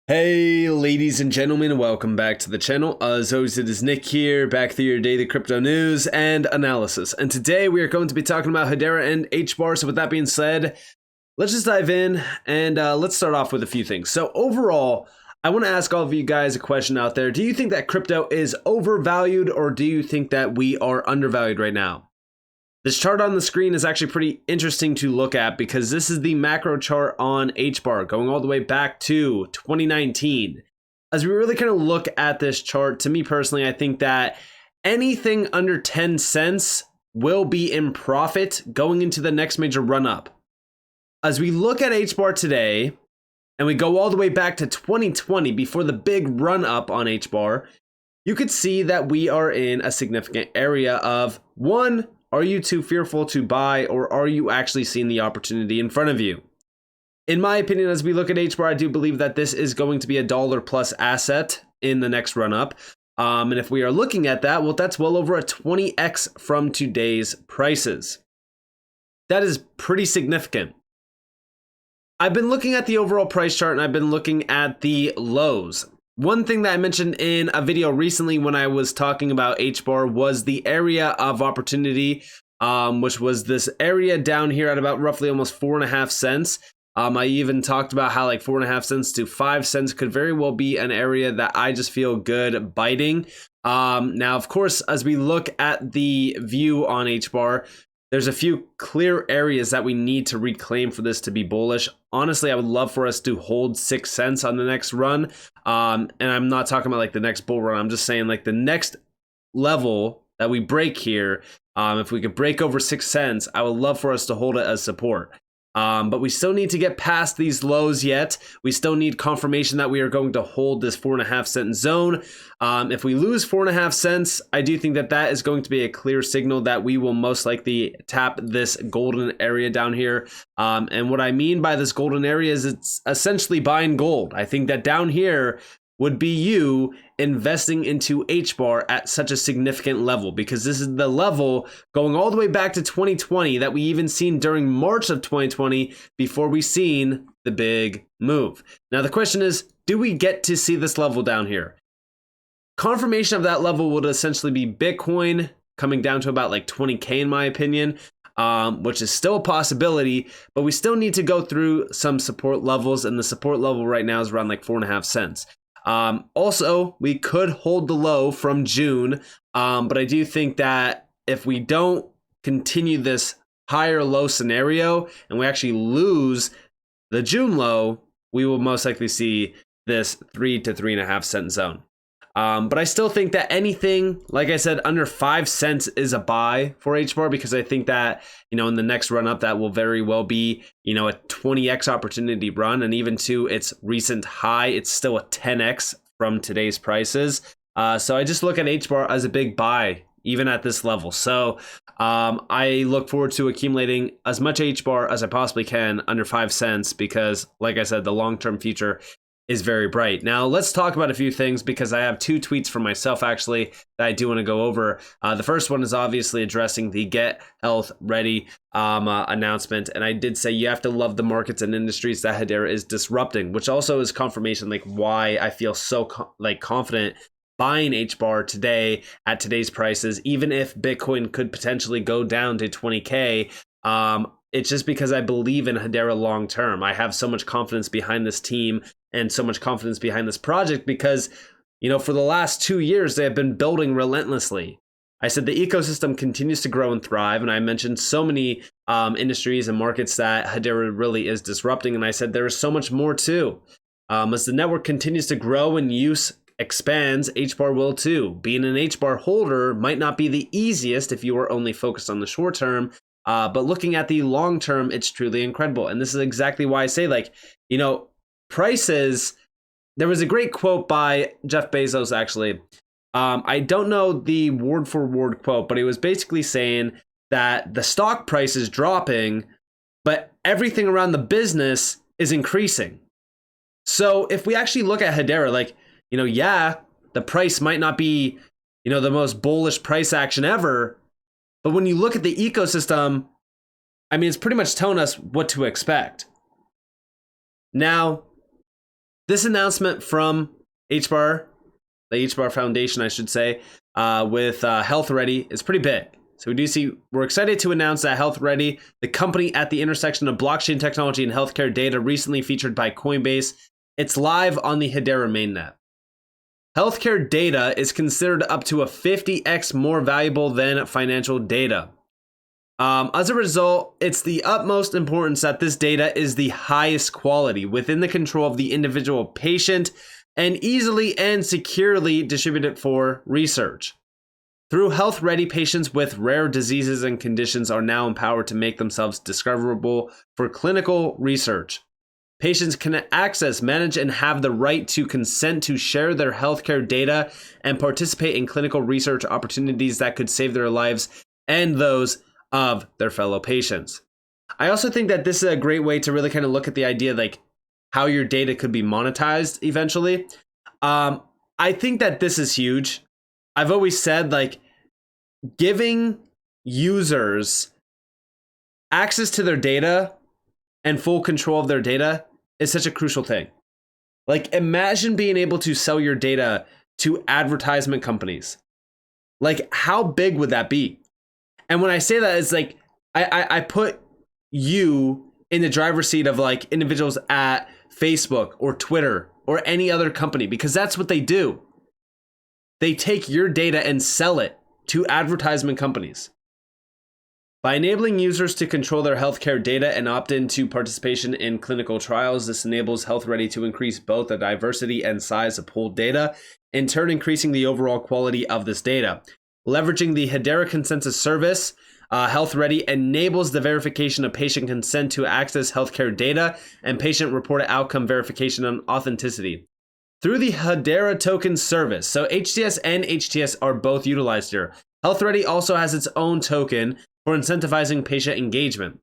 Hey ladies and gentlemen, welcome back to the channel. As always, it is Nick here, back through your daily crypto news and analysis. And today we are going to be talking about Hedera and HBAR. So with that being said, let's just dive in and let's start off with a few things. So overall, I want to ask all of you guys a question out there. Do you think that crypto is overvalued, or do you think that we are undervalued right now? This chart on the screen is actually pretty interesting to look at because this is the macro chart on HBAR going all the way back to 2019. As we really kind of look at this chart, to me personally, I think that anything under 10 cents will be in profit going into the next major run up. As we look at HBAR today, and we go all the way back to 2020 before the big run up on HBAR, you could see that we are in a significant area of one, are you too fearful to buy, or are you actually seeing the opportunity in front of you? In my opinion, as we look at HBAR, I do believe that this is going to be a dollar plus asset in the next run up. And if we are looking at that, well, that's well over a 20x from today's prices. That is pretty significant. I've been looking at the overall price chart and I've been looking at the lows. One thing that I mentioned in a video recently when I was talking about HBAR was the area of opportunity, which was this area down here at about roughly almost 4.5 cents. I even talked about how like 4.5 cents to 5 cents could very well be an area that I just feel good biting. Now, of course, as we look at the view on HBAR, there's a few clear areas that we need to reclaim for this to be bullish. Honestly, I would love for us to hold 6 cents on the next run. And I'm not talking about like the next bull run. I'm just saying like the next level that we break here. If we could break over 6 cents, I would love for us to hold it as support. But we still need to get past these lows yet. We still need confirmation that we are going to hold this 4.5 cent zone. If we lose 4.5 cents, I do think that that is going to be a clear signal that we will most likely tap this golden area down here. And what I mean by this golden area is it's essentially buying gold. I think that down here would be you investing into HBAR at such a significant level, because this is the level going all the way back to 2020 that we even seen during March of 2020 before we seen the big move. Now the question is, do we get to see this level down here? Confirmation of that level would essentially be Bitcoin coming down to about like 20K in my opinion. Which is still a possibility, but we still need to go through some support levels, and the support level right now is around like 4.5 cents. Also, we could hold the low from June, but I do think that if we don't continue this higher low scenario and we actually lose the June low, we will most likely see this 3 to 3.5 cent zone. But I still think that anything, like I said, under 5 cents is a buy for HBAR, because I think that, in the next run up, that will very well be, a 20x opportunity run. And even to its recent high, it's still a 10x from today's prices. So I just look at HBAR as a big buy, even at this level. So I look forward to accumulating as much HBAR as I possibly can under 5 cents, because like I said, the long-term future is very bright. Now let's talk about a few things, because I have 2 tweets from myself actually that I do want to go over. The first one is obviously addressing the Get Health Ready announcement, and I did say you have to love the markets and industries that Hedera is disrupting, which also is confirmation like why I feel so confident buying HBAR today at today's prices, even if Bitcoin could potentially go down to 20K. It's just because I believe in Hedera long term. I have so much confidence behind this team and so much confidence behind this project because, for the last 2 years, they have been building relentlessly. I said the ecosystem continues to grow and thrive, and I mentioned so many industries and markets that Hedera really is disrupting, and I said there is so much more too. As the network continues to grow and use expands, HBAR will too. Being an HBAR holder might not be the easiest if you are only focused on the short term, but looking at the long term, it's truly incredible. And this is exactly why I say, prices. There was a great quote by Jeff Bezos, actually. I don't know the word for word quote, but he was basically saying that the stock price is dropping, but everything around the business is increasing. So if we actually look at Hedera, the price might not be, the most bullish price action ever, but when you look at the ecosystem, it's pretty much telling us what to expect. Now, This announcement from HBAR, the HBAR Foundation, I should say, with Health Ready is pretty big. So we're excited to announce that Health Ready, the company at the intersection of blockchain technology and healthcare data, recently featured by Coinbase. It's live on the Hedera mainnet. Healthcare data is considered up to a 50x more valuable than financial data. As a result, it's the utmost importance that this data is the highest quality within the control of the individual patient and easily and securely distributed for research. Through Health Ready, patients with rare diseases and conditions are now empowered to make themselves discoverable for clinical research. Patients can access, manage, and have the right to consent to share their healthcare data and participate in clinical research opportunities that could save their lives and those of their fellow patients. I also think that this is a great way to really kind of look at the idea like how your data could be monetized eventually. I think that this is huge. I've always said like giving users access to their data and full control of their data is such a crucial thing. Like imagine being able to sell your data to advertisement companies. Like how big would that be? And when I say that, it's like I put you in the driver's seat of like individuals at Facebook or Twitter or any other company, because that's what they do. They take your data and sell it to advertisement companies. By enabling users to control their healthcare data and opt into participation in clinical trials, this enables Health Ready to increase both the diversity and size of pooled data, in turn increasing the overall quality of this data. Leveraging the Hedera Consensus Service, Health Ready enables the verification of patient consent to access healthcare data and patient-reported outcome verification and authenticity. Through the Hedera Token Service, so HTS and HTS are both utilized here. Health Ready also has its own token for incentivizing patient engagement.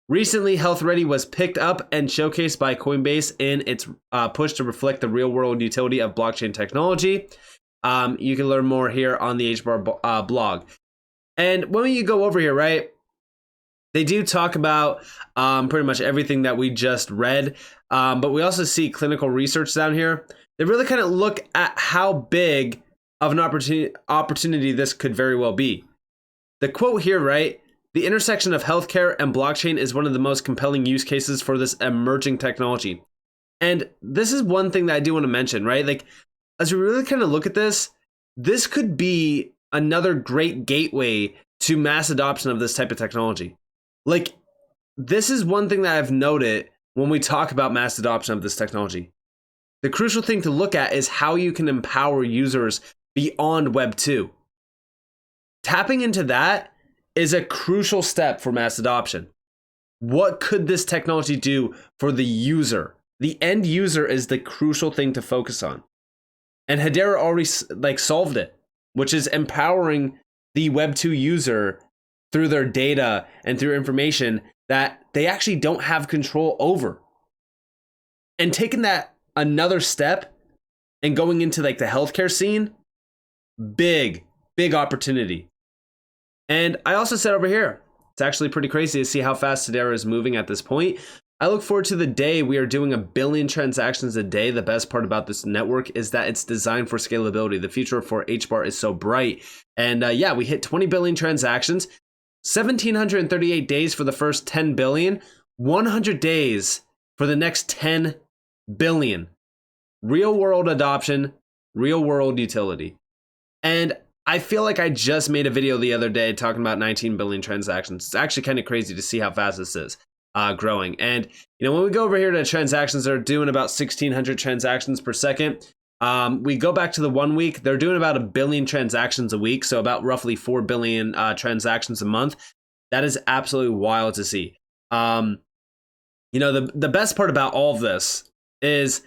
Recently, Health Ready was picked up and showcased by Coinbase in its push to reflect the real-world utility of blockchain technology. You can learn more here on the HBAR blog. And when you go over here, right, they do talk about pretty much everything that we just read, but we also see clinical research down here. They really kind of look at how big of an opportunity this could very well be. The quote here, right, the intersection of healthcare and blockchain is one of the most compelling use cases for this emerging technology. And this is one thing that I do want to mention, right? Like, as we really kind of look at this, this could be another great gateway to mass adoption of this type of technology. Like, this is one thing that I've noted when we talk about mass adoption of this technology. The crucial thing to look at is how you can empower users beyond Web 2. Tapping into that is a crucial step for mass adoption. What could this technology do for the user? The end user is the crucial thing to focus on. And Hedera already solved it, which is empowering the Web 2 user through their data and through information that they actually don't have control over. And taking that another step and going into like the healthcare scene, big opportunity. And I also said over here, it's actually pretty crazy to see how fast Hedera is moving at this point. I look forward to the day we are doing 1 billion transactions a day. The best part about this network is that it's designed for scalability. The future for HBAR is so bright. And yeah, we hit 20 billion transactions, 1,738 days for the first 10 billion, 100 days for the next 10 billion. Real world adoption, real world utility. And I feel like I just made a video the other day talking about 19 billion transactions. It's actually kind of crazy to see how fast this is growing. And when we go over here to transactions, they're doing about 1,600 transactions per second. We go back to the 1 week, they're doing about 1 billion transactions a week, so about roughly 4 billion transactions a month. That is absolutely wild to see. The best part about all of this is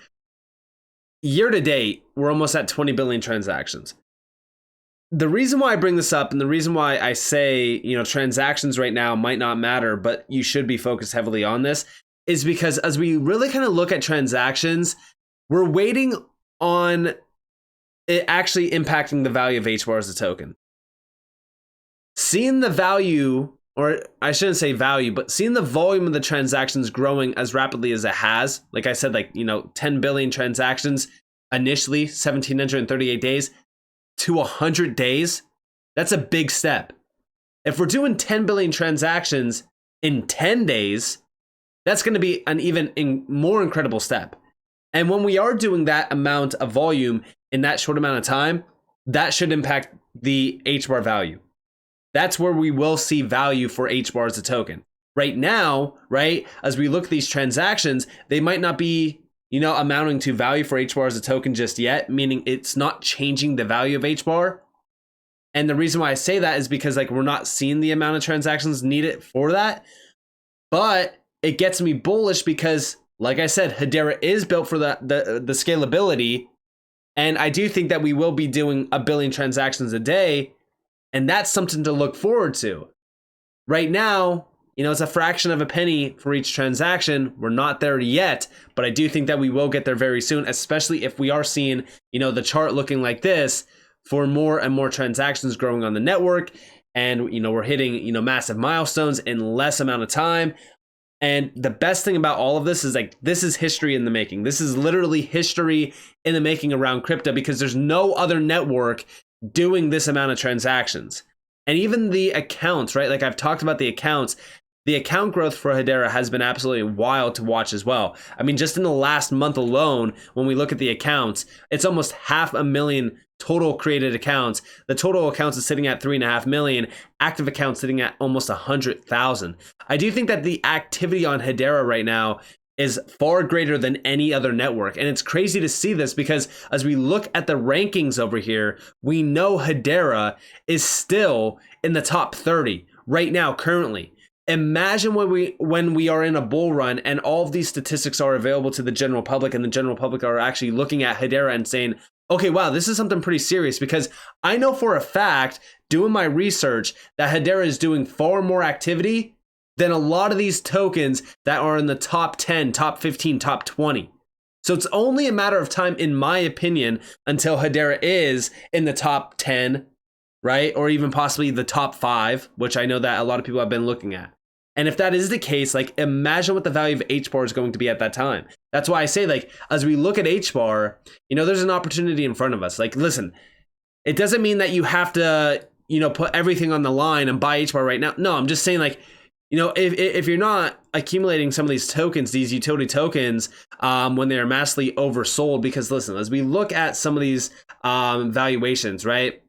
year to date, we're almost at 20 billion transactions. The reason why I bring this up and the reason why I say, transactions right now might not matter, but you should be focused heavily on this is because as we really kind of look at transactions, we're waiting on it actually impacting the value of HBAR as a token. Seeing the value or I shouldn't say value, but seeing the volume of the transactions growing as rapidly as it has, like I said, like, 10 billion transactions initially, 1,738 days to 100 days, that's a big step. If we're doing 10 billion transactions in 10 days, that's going to be an even more incredible step. And when we are doing that amount of volume in that short amount of time, that should impact the HBAR value. That's where we will see value for HBAR as a token. Right now, right, as we look at these transactions, they might not be, amounting to value for HBAR as a token just yet, meaning it's not changing the value of HBAR. And the reason why I say that is because we're not seeing the amount of transactions needed for that. But it gets me bullish because, like I said, Hedera is built for the scalability. And I do think that we will be doing 1 billion transactions a day. And that's something to look forward to. Right now, it's a fraction of a penny for each transaction. We're not there yet, but I do think that we will get there very soon, especially if we are seeing, the chart looking like this for more and more transactions growing on the network. And, we're hitting, massive milestones in less amount of time. And the best thing about all of this is this is history in the making. This is literally history in the making around crypto because there's no other network doing this amount of transactions. And even the accounts, right? I've talked about the accounts. The account growth for Hedera has been absolutely wild to watch as well. I mean, just in the last month alone, when we look at the accounts, it's almost 500,000 total created accounts. The total accounts is sitting at 3.5 million. Active accounts sitting at almost 100,000. I do think that the activity on Hedera right now is far greater than any other network. And it's crazy to see this because as we look at the rankings over here, we know Hedera is still in the top 30 right now currently. Imagine when we are in a bull run and all of these statistics are available to the general public and the general public are actually looking at Hedera and saying, okay, wow, this is something pretty serious, because I know for a fact, doing my research, that Hedera is doing far more activity than a lot of these tokens that are in the top 10, top 15, top 20. So it's only a matter of time, in my opinion, until Hedera is in the top 10, right? Or even possibly the top 5, which I know that a lot of people have been looking at. And if that is the case, imagine what the value of HBAR is going to be at that time. That's why I say, as we look at HBAR, there's an opportunity in front of us. Listen, it doesn't mean that you have to, put everything on the line and buy HBAR right now. No, I'm just saying, if you're not accumulating some of these tokens, these utility tokens, when they are massively oversold, because listen, as we look at some of these valuations, right?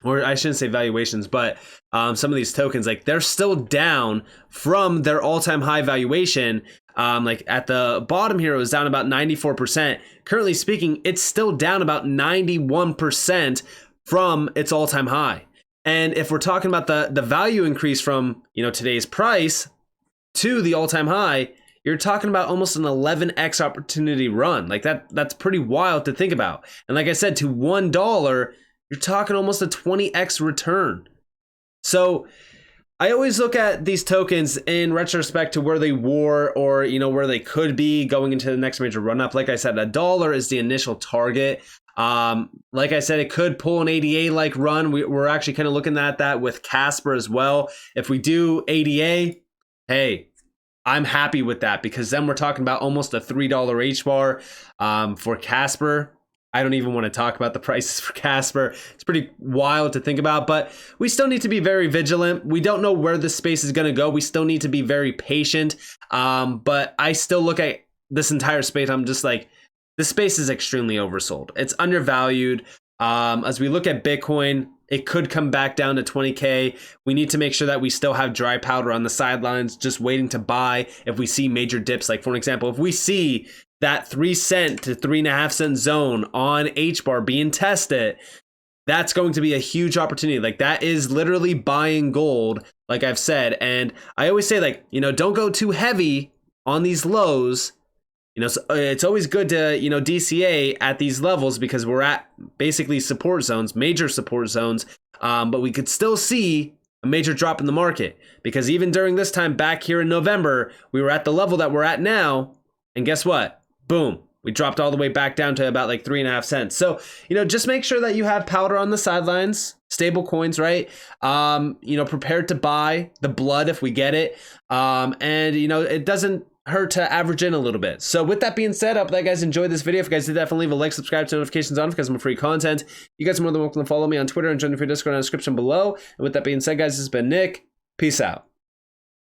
Or I shouldn't say valuations, but some of these tokens, they're still down from their all-time high valuation. At the bottom here, it was down about 94%. Currently speaking, it's still down about 91% from its all-time high. And if we're talking about the value increase from, today's price to the all-time high, you're talking about almost an 11x opportunity run. That's pretty wild to think about. And like I said, to $1, you're talking almost a 20x return. So I always look at these tokens in retrospect to where they were, or where they could be going into the next major run up. Like I said, $1 is the initial target. Like I said, it could pull an ADA like run. We're actually kind of looking at that with Casper as well. If we do ADA, hey, I'm happy with that, because then we're talking about almost a $3 HBAR for Casper. I don't even want to talk about the prices for Casper. It's pretty wild to think about, but we still need to be very vigilant. We don't know where this space is going to go. We still need to be very patient. But I still look at this entire space. I'm just this space is extremely oversold. It's undervalued. As we look at Bitcoin, it could come back down to 20K. We need to make sure that we still have dry powder on the sidelines, just waiting to buy if we see major dips. For an example, if we see that 3 cent to 3.5 cent zone on HBAR being tested, that's going to be a huge opportunity. That is literally buying gold, like I've said. And I always say, don't go too heavy on these lows. So it's always good to, DCA at these levels, because we're at basically support zones, major support zones. But we could still see a major drop in the market, because even during this time back here in November, we were at the level that we're at now. And guess what? Boom, we dropped all the way back down to about like 3.5 cents. So, just make sure that you have powder on the sidelines, stable coins, right? Prepared to buy the blood if we get it. And it doesn't hurt to average in a little bit. So with that being said, I hope that you guys enjoyed this video. If you guys did, definitely leave a like, subscribe, turn notifications on because I'm free content. You guys are more than welcome to follow me on Twitter and join the free Discord in the description below. And with that being said, guys, this has been Nick. Peace out.